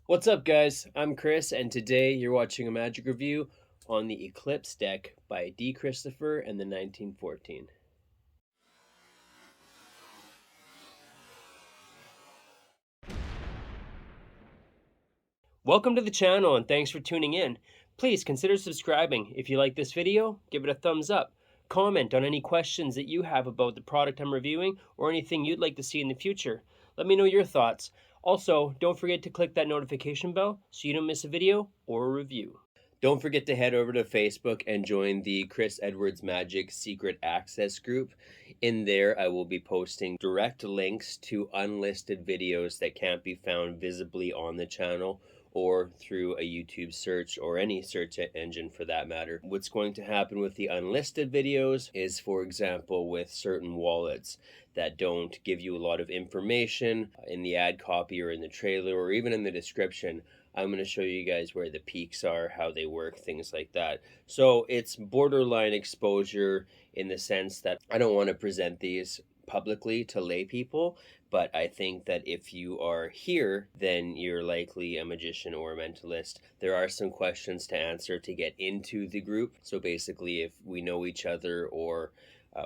What's up, guys? I'm Chris, and today you're watching a magic review on the Eclipse deck by D. Christopher and the 1914. Welcome to the channel, and thanks for tuning in. Please consider subscribing. If you like this video, give it a thumbs up. Comment on any questions that you have about the product I'm reviewing or anything you'd like to see in the future. Let me know your thoughts. Also, don't forget to click that notification bell so you don't miss a video or a review. Don't forget to head over to Facebook and join the Chris Edwards Magic Secret Access group. In there, I will be posting direct links to unlisted videos that can't be found visibly on the channel or through a YouTube search or any search engine for that matter. What's going to happen with the unlisted videos is, for example, with certain wallets that don't give you a lot of information in the ad copy or in the trailer or even in the description, I'm going to show you guys where the peaks are, how they work, things like that. So it's borderline exposure in the sense that I don't want to present these publicly to lay people, but I think that if you are here, then you're likely a magician or a mentalist. There are some questions to answer to get into the group. So basically, if we know each other or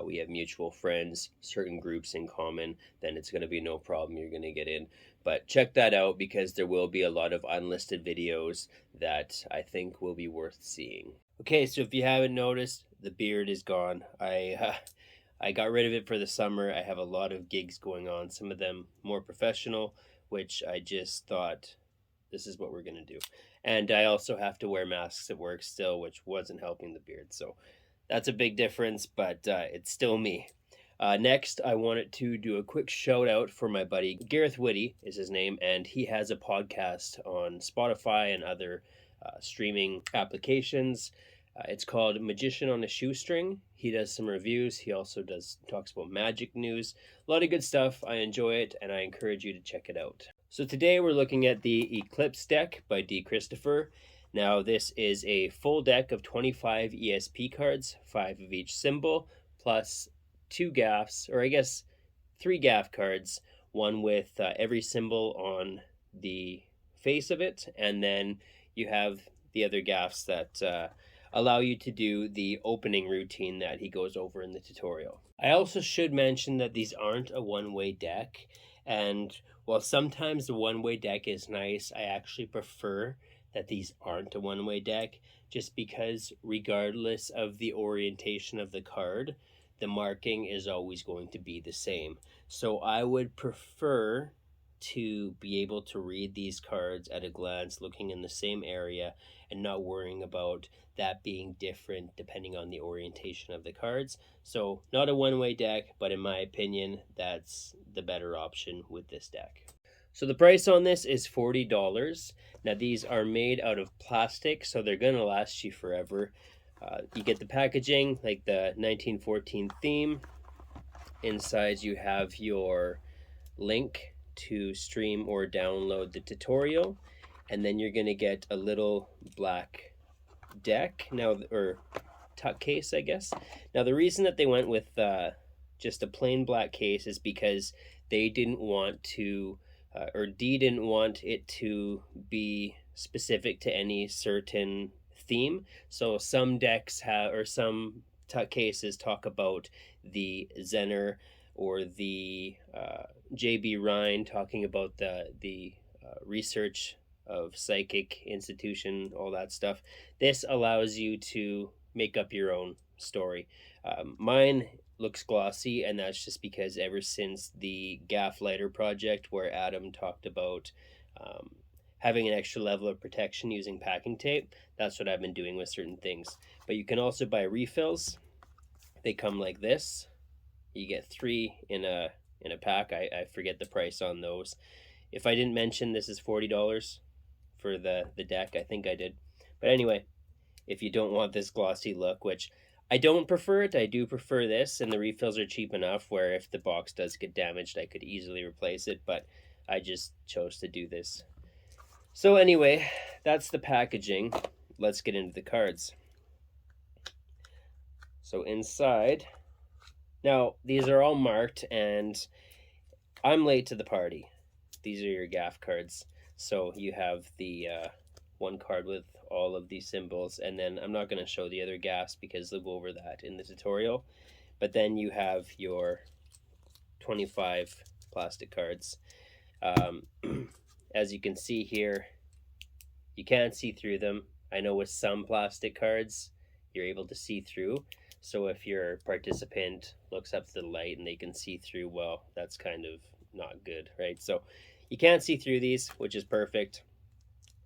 we have mutual friends, certain groups in common, then it's going to be no problem. You're going to get in. But check that out because there will be a lot of unlisted videos that I think will be worth seeing. Okay, so if you haven't noticed, the beard is gone. I got rid of it for the summer. I have a lot of gigs going on, some of them more professional, which I just thought this is what we're going to do. And I also have to wear masks at work still, which wasn't helping the beard. So that's a big difference, but it's still me. Next, I wanted to do a quick shout out for my buddy Gareth Whitty is his name, and he has a podcast on Spotify and other streaming applications. It's called Magician on a Shoestring. He does some reviews. He also talks about magic news. A lot of good stuff. I enjoy it, and I encourage you to check it out. So today we're looking at the Eclipse deck by D. Christopher. Now this is a full deck of 25 ESP cards, 5 of each symbol, plus 2 gaffs, or I guess 3 gaff cards, one with every symbol on the face of it, and then you have the other gaffs that allow you to do the opening routine that he goes over in the tutorial. I also should mention that these aren't a one-way deck, and while sometimes the one-way deck is nice, I actually prefer that these aren't a one-way deck, just because regardless of the orientation of the card, the marking is always going to be the same. So I would prefer to be able to read these cards at a glance, looking in the same area and not worrying about that being different depending on the orientation of the cards. So not a one-way deck, but in my opinion, that's the better option with this deck. So the price on this is $40. Now these are made out of plastic, so they're gonna last you forever. You get the packaging, like the 1914 theme. Inside you have your link to stream or download the tutorial, and then you're going to get a little black deck now, or tuck case, I guess. Now the reason that they went with just a plain black case is because they didn't want to or D didn't want it to be specific to any certain theme. So some decks have, or some tuck cases talk about the Zener or the J.B. Rhine talking about the research of psychic institution, all that stuff. This allows you to make up your own story. Mine looks glossy, and that's just because ever since the gaff lighter project where Adam talked about having an extra level of protection using packing tape, that's what I've been doing with certain things. But you can also buy refills. They come like this. You get 3 in a pack. I forget the price on those. If I didn't mention, this is $40 for the deck. I think I did. But anyway, if you don't want this glossy look, which I don't prefer it, I do prefer this, and the refills are cheap enough where if the box does get damaged, I could easily replace it, but I just chose to do this. So anyway, that's the packaging. Let's get into the cards. So inside, now these are all marked, and I'm late to the party. These are your gaff cards. So you have the one card with all of these symbols, and then I'm not going to show the other gaffs because they'll go over that in the tutorial. But then you have your 25 plastic cards. As you can see here, you can't see through them. I know with some plastic cards, you're able to see through. So if your participant looks up to the light and they can see through, well, that's kind of not good, right? So you can't see through these, which is perfect.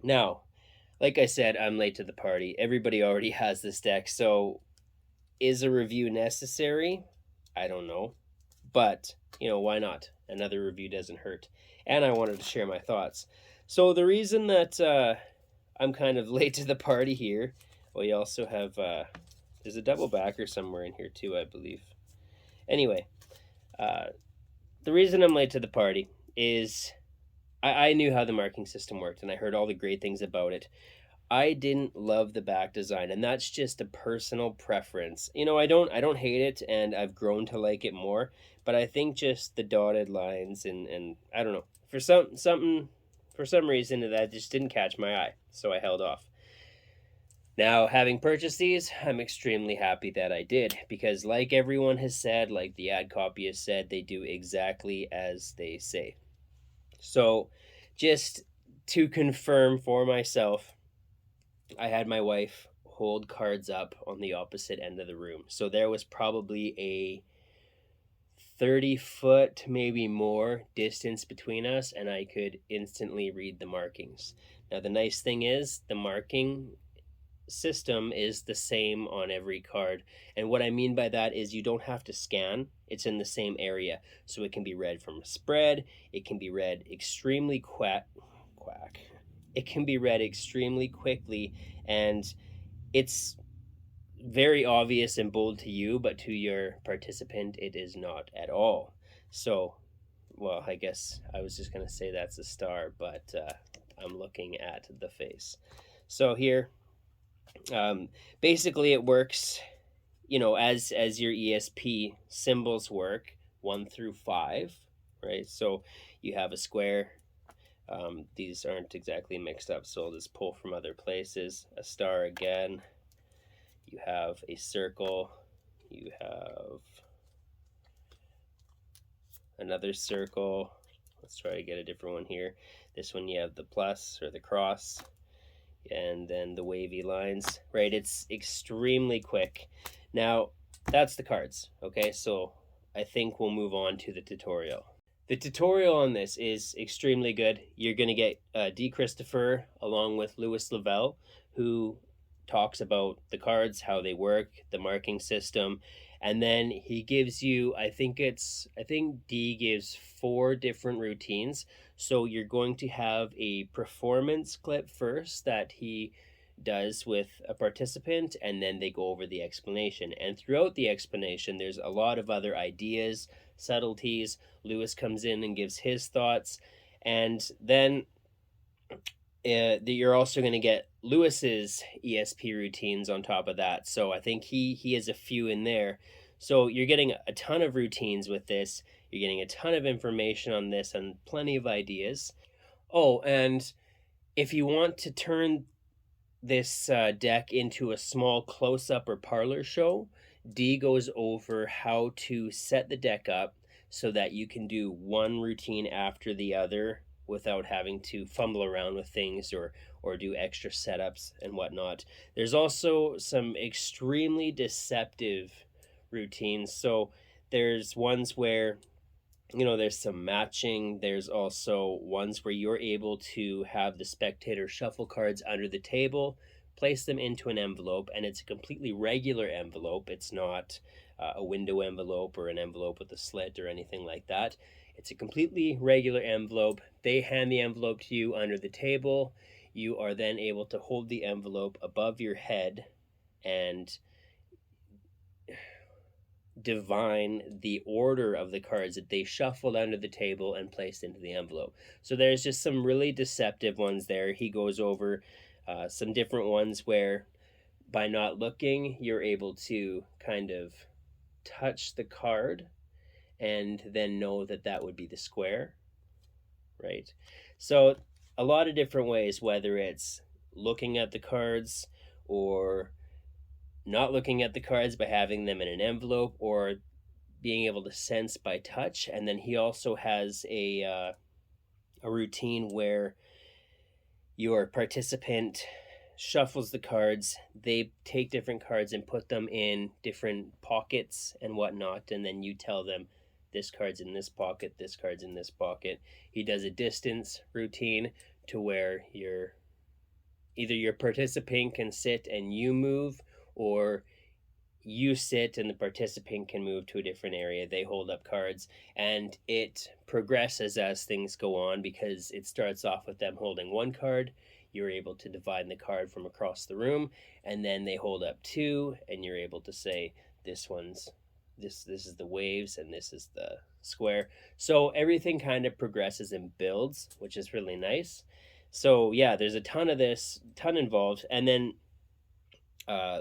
Now, like I said, I'm late to the party. Everybody already has this deck. So is a review necessary? I don't know. But, you know, why not? Another review doesn't hurt. And I wanted to share my thoughts. So the reason that I'm kind of late to the party here, well, you also have, there's a double backer somewhere in here too, I believe. Anyway, the reason I'm late to the party is I knew how the marking system worked and I heard all the great things about it. I didn't love the back design, and that's just a personal preference. You know, I don't hate it, and I've grown to like it more. But I think just the dotted lines and I don't know, for some reason that just didn't catch my eye, so I held off. Now, having purchased these, I'm extremely happy that I did because, like everyone has said, like the ad copy has said, they do exactly as they say. So, just to confirm for myself, I had my wife hold cards up on the opposite end of the room. So there was probably a 30-foot, maybe more, distance between us, and I could instantly read the markings. Now, the nice thing is the marking system is the same on every card. And what I mean by that is you don't have to scan, it's in the same area. So it can be read from a spread, it can be read extremely quack. It can be read extremely quickly, and it's very obvious and bold to you, but to your participant, it is not at all. So, well, I guess I was just going to say that's a star, but I'm looking at the face. So here, basically it works, you know, as your ESP symbols work, 1 through 5, right? So you have a square. These aren't exactly mixed up, so I'll just pull from other places. A star again. You have a circle. You have another circle. Let's try to get a different one here. This one you have the plus or the cross, and then the wavy lines, right? It's extremely quick. Now, that's the cards, okay? So I think we'll move on to the tutorial. The tutorial on this is extremely good. You're going to get D. Christopher along with Louis Lavelle, who talks about the cards, how they work, the marking system, and then he gives you, I think D gives 4 different routines. So you're going to have a performance clip first that he does with a participant, and then they go over the explanation. And throughout the explanation, there's a lot of other ideas, subtleties. Lewis comes in and gives his thoughts, and then you're also going to get Lewis's ESP routines on top of that. So I think he has a few in there. So you're getting a ton of routines with this. You're getting a ton of information on this and plenty of ideas. Oh, and if you want to turn this deck into a small close-up or parlor show, D goes over how to set the deck up so that you can do one routine after the other without having to fumble around with things or do extra setups and whatnot. There's also some extremely deceptive routines. So there's ones where, you know, there's some matching. There's also ones where you're able to have the spectator shuffle cards under the table, place them into an envelope, and it's a completely regular envelope. It's not a window envelope or an envelope with a slit or anything like that. It's a completely regular envelope. They hand the envelope to you under the table. You are then able to hold the envelope above your head and divine the order of the cards that they shuffled under the table and placed into the envelope. So there's just some really deceptive ones there. He goes over some different ones where by not looking, you're able to kind of touch the card and then know that that would be the square, right? So a lot of different ways, whether it's looking at the cards or not looking at the cards by having them in an envelope, or being able to sense by touch. And then he also has a routine where your participant shuffles the cards. They take different cards and put them in different pockets and whatnot, and then you tell them this card's in this pocket, this card's in this pocket. He does a distance routine to where either your participant can sit and you move, or you sit and the participant can move to a different area. They hold up cards, and it progresses as things go on, because it starts off with them holding one card. You're able to divide the card from across the room, and then they hold up two, and you're able to say this one's this is the waves and this is the square. So everything kind of progresses and builds, which is really nice. So yeah, there's a ton of this, ton involved. And then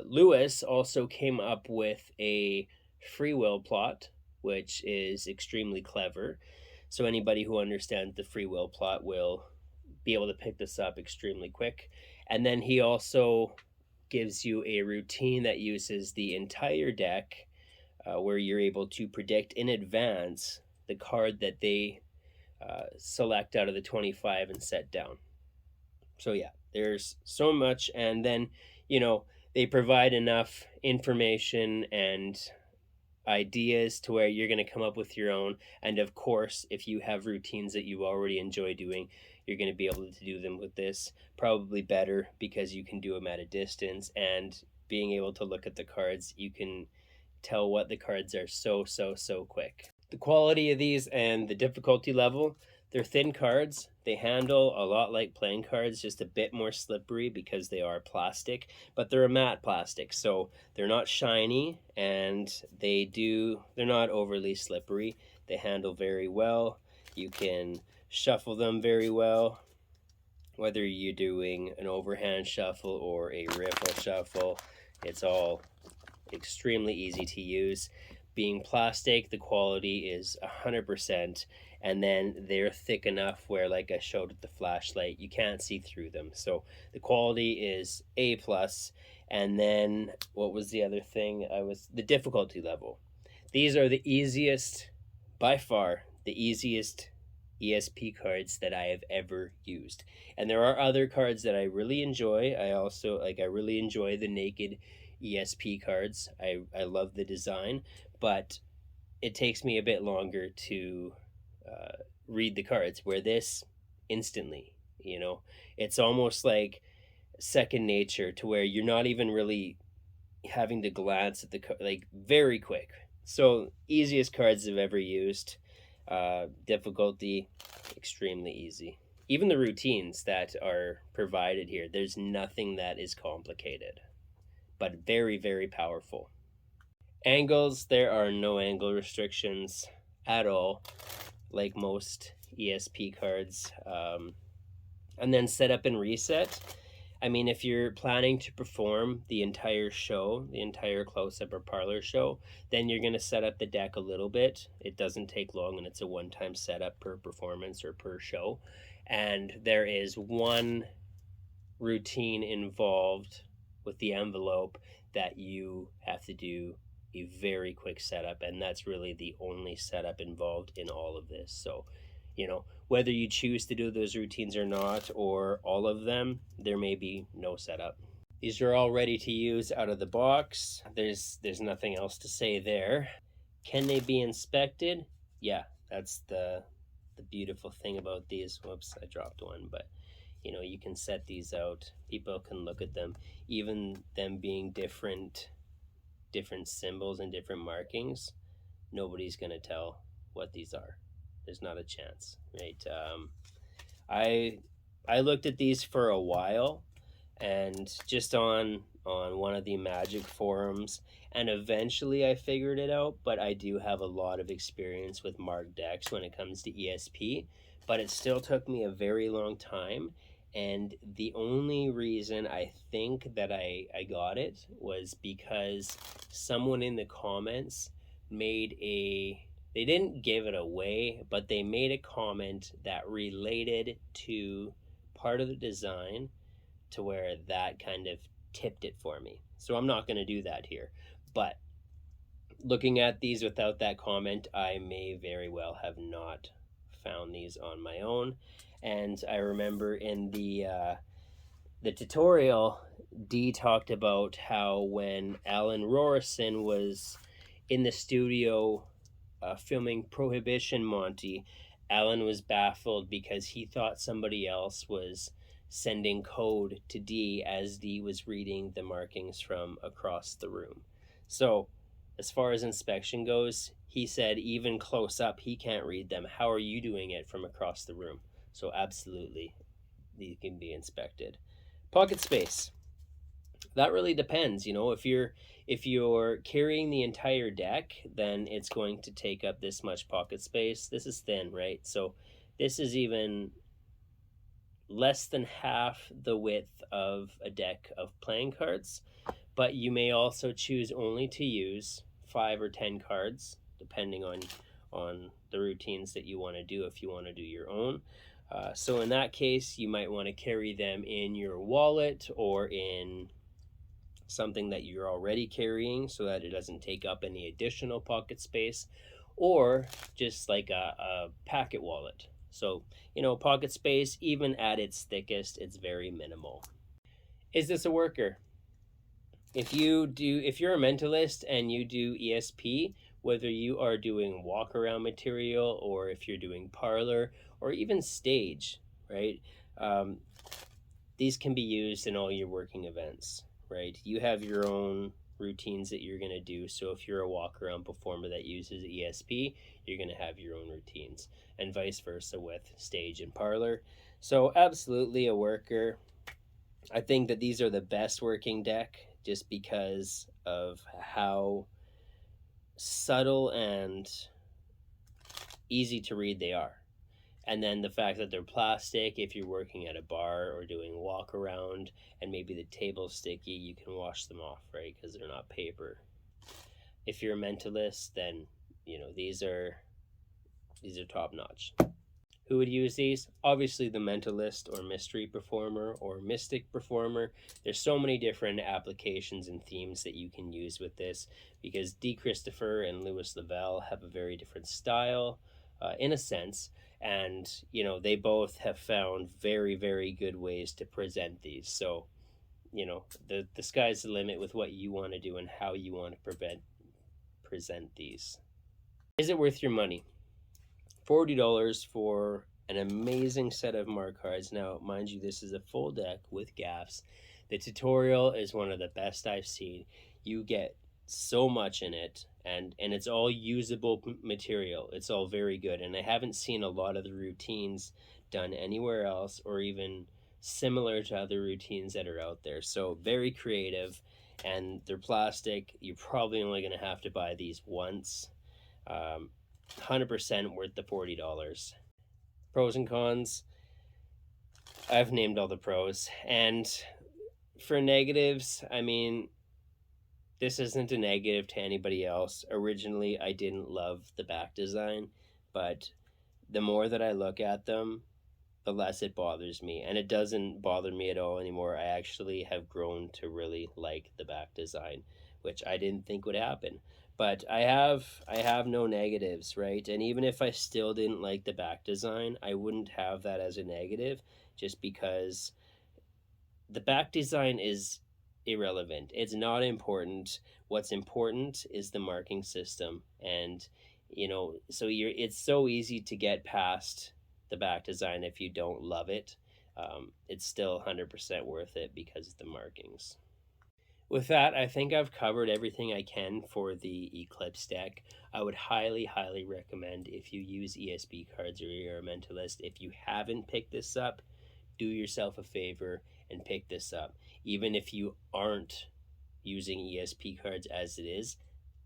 Lewis also came up with a free will plot, which is extremely clever. So anybody who understands the free will plot will be able to pick this up extremely quick. And then he also gives you a routine that uses the entire deck, where you're able to predict in advance the card that they select out of the 25 and set down. So yeah, there's so much. And then, they provide enough information and ideas to where you're going to come up with your own. And of course, if you have routines that you already enjoy doing, you're going to be able to do them with this probably better, because you can do them at a distance, and being able to look at the cards, you can tell what the cards are so quick. The quality of these and the difficulty level, they're thin cards. They handle a lot like playing cards, just a bit more slippery because they are plastic, but they're a matte plastic, so they're not shiny, and they're not overly slippery. They handle very well. You can shuffle them very well, whether you're doing an overhand shuffle or a riffle shuffle. It's all extremely easy to use. Being plastic, the quality is 100%, and then they're thick enough where, like I showed with the flashlight, you can't see through them. So the quality is A+. And then what was the other thing? The difficulty level. These are the easiest, by far, the easiest ESP cards that I have ever used. And there are other cards that I really enjoy. I really enjoy the naked ESP cards. I love the design, but it takes me a bit longer to read the cards, where this instantly, it's almost like second nature, to where you're not even really having to glance at the like, very quick. So easiest cards I've ever used. Difficulty, extremely easy. Even the routines that are provided here, there's nothing that is complicated, but very, very powerful. Angles, there are no angle restrictions at all, like most ESP cards. And then setup and reset. I mean, if you're planning to perform the entire show, the entire close-up or parlor show, then you're going to set up the deck a little bit. It doesn't take long, and it's a one-time setup per performance or per show. And there is one routine involved with the envelope that you have to do a very quick setup, and that's really the only setup involved in all of this. So, whether you choose to do those routines or not, or all of them, there may be no setup. These are all ready to use out of the box. There's nothing else to say there. Can they be inspected? Yeah, that's the beautiful thing about these. Whoops, I dropped one, but you can set these out. People can look at them, even them being different symbols and different markings. Nobody's gonna tell what these are. There's not a chance, right? I looked at these for a while, and just on one of the Magic forums, and eventually I figured it out. But I do have a lot of experience with marked decks when it comes to ESP, but it still took me a very long time. And the only reason I think that I got it was because someone in the comments they didn't give it away, but they made a comment that related to part of the design to where that kind of tipped it for me. So I'm not going to do that here. But looking at these without that comment, I may very well have not found these on my own. And I remember in the tutorial, Dee talked about how when Alan Rorison was in the studio filming Prohibition Monty, Alan was baffled because he thought somebody else was sending code to Dee as Dee was reading the markings from across the room. So as far as inspection goes, he said even close up he can't read them. How are you doing it from across the room? So absolutely, these can be inspected. Pocket space. That really depends. If you're carrying the entire deck, then it's going to take up this much pocket space. This is thin, right? So this is even less than half the width of a deck of playing cards, but you may also choose only to use 5 or 10 cards, depending on the routines that you want to do if you want to do your own. So in that case, you might want to carry them in your wallet or in something that you're already carrying so that it doesn't take up any additional pocket space, or just like a packet wallet. So, pocket space, even at its thickest, it's very minimal. Is this a worker? If you're a mentalist and you do ESP, whether you are doing walk around material or if you're doing parlor or even stage, right? These can be used in all your working events, right? You have your own routines that you're going to do. So if you're a walk around performer that uses ESP, you're going to have your own routines, and vice versa with stage and parlor. So absolutely a worker. I think that these are the best working deck just because of how subtle and easy to read they are. And then the fact that they're plastic, if you're working at a bar or doing walk around and maybe the table's sticky, you can wash them off, right? Because they're not paper. If you're a mentalist, then these are top notch. Who would use these? Obviously the mentalist or mystery performer or mystic performer. There's so many different applications and themes that you can use with this because D. Christopher and Louis Lavelle have a very different style in a sense. And, they both have found very, very good ways to present these. So, the sky's the limit with what you want to do and how you want to present these. Is it worth your money? $40 for an amazing set of mark cards. Now, mind you, this is a full deck with gaffs. The tutorial is one of the best I've seen. You get so much in it, and it's all usable material. It's all very good, and I haven't seen a lot of the routines done anywhere else or even similar to other routines that are out there. So very creative, and they're plastic. You're probably only going to have to buy these once. 100% worth the $40. Pros and cons. I've named all the pros. And for negatives, I mean, this isn't a negative to anybody else. Originally, I didn't love the back design, but the more that I look at them, the less it bothers me. And it doesn't bother me at all anymore. I actually have grown to really like the back design, which I didn't think would happen. But I have no negatives, right? And even if I still didn't like the back design, I wouldn't have that as a negative just because the back design is irrelevant. It's not important. What's important is the marking system. And, so it's so easy to get past the back design if you don't love it. It's still 100% worth it because of the markings. With that, I think I've covered everything I can for the Eclipse deck. I would highly, highly recommend if you use ESP cards or you're a mentalist. If you haven't picked this up, do yourself a favor and pick this up. Even if you aren't using ESP cards as it is,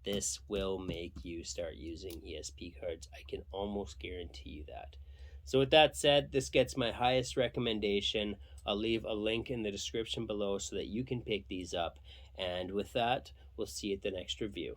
this will make you start using ESP cards. I can almost guarantee you that. So with that said, this gets my highest recommendation. I'll leave a link in the description below so that you can pick these up. And with that, we'll see you at the next review.